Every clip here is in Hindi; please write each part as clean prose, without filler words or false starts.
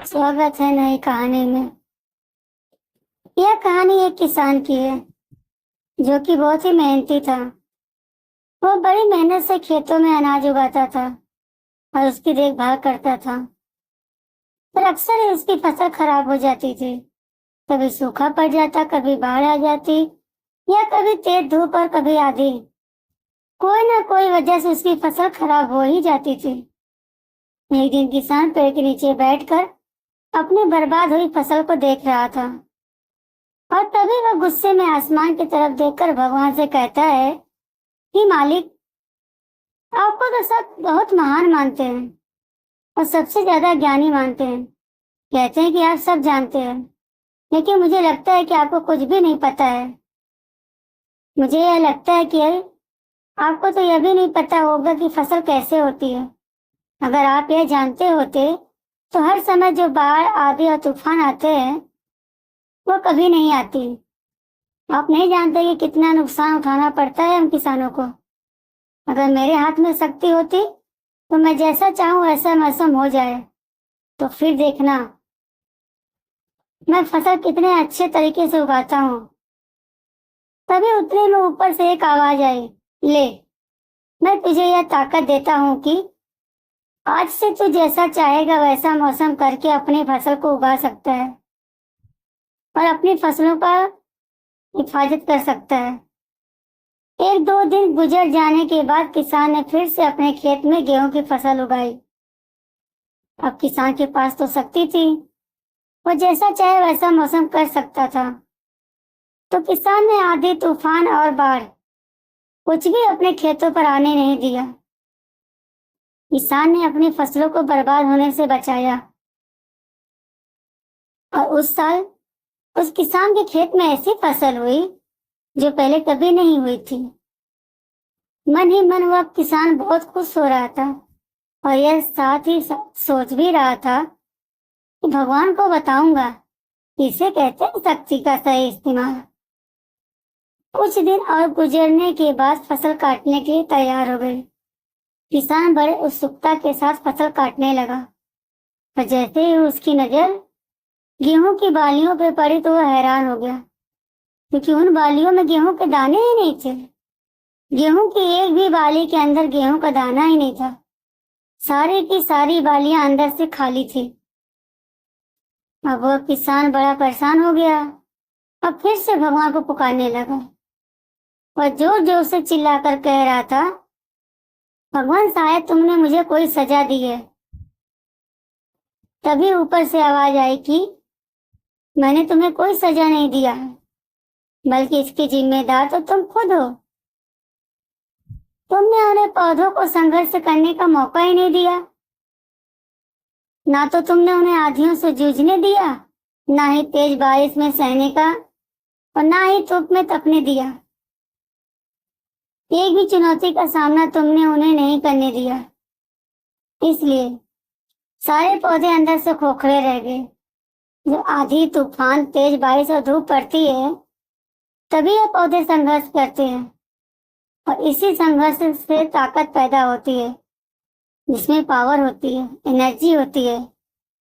स्वागत है नई कहानी में। यह कहानी एक किसान की है जो कि बहुत ही मेहनती था। वो बड़ी मेहनत से खेतों में अनाज उगाता था और उसकी देखभाल करता था। पर अक्सर ही उसकी फसल खराब हो जाती थी। कभी सूखा पड़ जाता, कभी बाढ़ आ जाती या कभी तेज धूप और कभी आंधी। कोई ना कोई वजह से उसकी फसल खराब हो ही जाती थी। एक दिन किसान पेड़ के नीचे बैठकर अपनी बर्बाद हुई फसल को देख रहा था और तभी वह गुस्से में आसमान की तरफ देखकर भगवान से कहता है कि मालिक, आपको तो सब बहुत महान मानते हैं और सबसे ज्यादा ज्ञानी मानते हैं। कहते हैं कि आप सब जानते हैं, लेकिन मुझे लगता है कि आपको कुछ भी नहीं पता है। मुझे यह लगता है कि आपको तो यह भी नहीं पता होगा कि फसल कैसे होती है। अगर आप यह जानते होते तो हर समय जो बाढ़, आंधी और तूफान आते हैं वो कभी नहीं आती। आप नहीं जानते कि कितना नुकसान उठाना पड़ता है हम किसानों को। अगर मेरे हाथ में शक्ति होती तो मैं जैसा चाहूं वैसा मौसम हो जाए, तो फिर देखना मैं फसल कितने अच्छे तरीके से उगाता हूँ। तभी उतने में ऊपर से एक आवाज आई, ले, मैं तुझे यह ताकत देता हूँ कि आज से तू जैसा चाहेगा वैसा मौसम करके अपनी फसल को उगा सकता है और अपनी फसलों का हिफाजत कर सकता है। एक दो दिन गुजर जाने के बाद किसान ने फिर से अपने खेत में गेहूं की फसल उगाई। अब किसान के पास तो शक्ति थी, वो जैसा चाहे वैसा मौसम कर सकता था। तो किसान ने आंधी, तूफान और बाढ़ कुछ भी अपने खेतों पर आने नहीं दिया। किसान ने अपनी फसलों को बर्बाद होने से बचाया और उस साल उस किसान के खेत में ऐसी फसल हुई जो पहले कभी नहीं हुई थी। मन ही मन वह किसान बहुत खुश हो रहा था और यह साथ ही सोच भी रहा था कि भगवान को बताऊंगा, इसे कहते हैं शक्ति का सही इस्तेमाल। कुछ दिन और गुजरने के बाद फसल काटने के लिए तैयार हो गई। किसान बड़े उत्सुकता के साथ फसल काटने लगा, पर जैसे ही उसकी नजर गेहूं की बालियों पर पड़ी तो वह हैरान हो गया, क्योंकि उन बालियों में गेहूं के दाने ही नहीं थे। गेहूं की एक भी बाली के अंदर गेहूं का दाना ही नहीं था। सारी की सारी बालियां अंदर से खाली थी। अब वह किसान बड़ा परेशान हो गया। अब फिर से भगवान को पुकारने लगा और जोर जोर से चिल्लाकर कह रहा था, भगवान, शायद तुमने मुझे कोई सजा दी है। तभी ऊपर से आवाज आई कि मैंने तुम्हें कोई सजा नहीं दिया है, बल्कि इसकी जिम्मेदार तो तुम खुद हो। तुमने उन्हें पौधों को संघर्ष करने का मौका ही नहीं दिया। ना तो तुमने उन्हें आंधियों से जूझने दिया, ना ही तेज बारिश में सहने का, और ना ही धूप में तपने दिया। एक भी चुनौती का सामना तुमने उन्हें नहीं करने दिया। इसलिए सारे पौधे अंदर से खोखले रह गए। जब आंधी, तूफान, तेज बारिश और धूप पड़ती है, तभी ये पौधे संघर्ष करते हैं और इसी संघर्ष से ताकत पैदा होती है, जिसमें पावर होती है, एनर्जी होती है,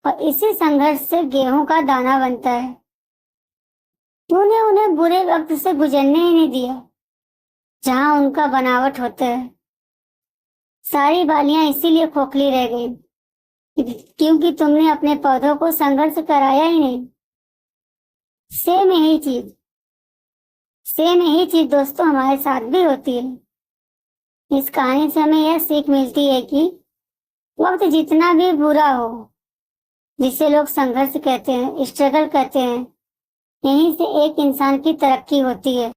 और इसी संघर्ष से गेहूं का दाना बनता है। तूने उन्हें बुरे वक्त से गुजरने ही नहीं दिया, जहां उनका बनावट होता है। सारी बालियां इसीलिए खोखली रह गई क्योंकि तुमने अपने पौधों को संघर्ष कराया ही नहीं। सेम यही चीज सेम यही चीज दोस्तों हमारे साथ भी होती है। इस कहानी से हमें यह सीख मिलती है कि वक्त जितना भी बुरा हो, जिसे लोग संघर्ष कहते हैं, स्ट्रगल कहते हैं, यहीं से एक इंसान की तरक्की होती है।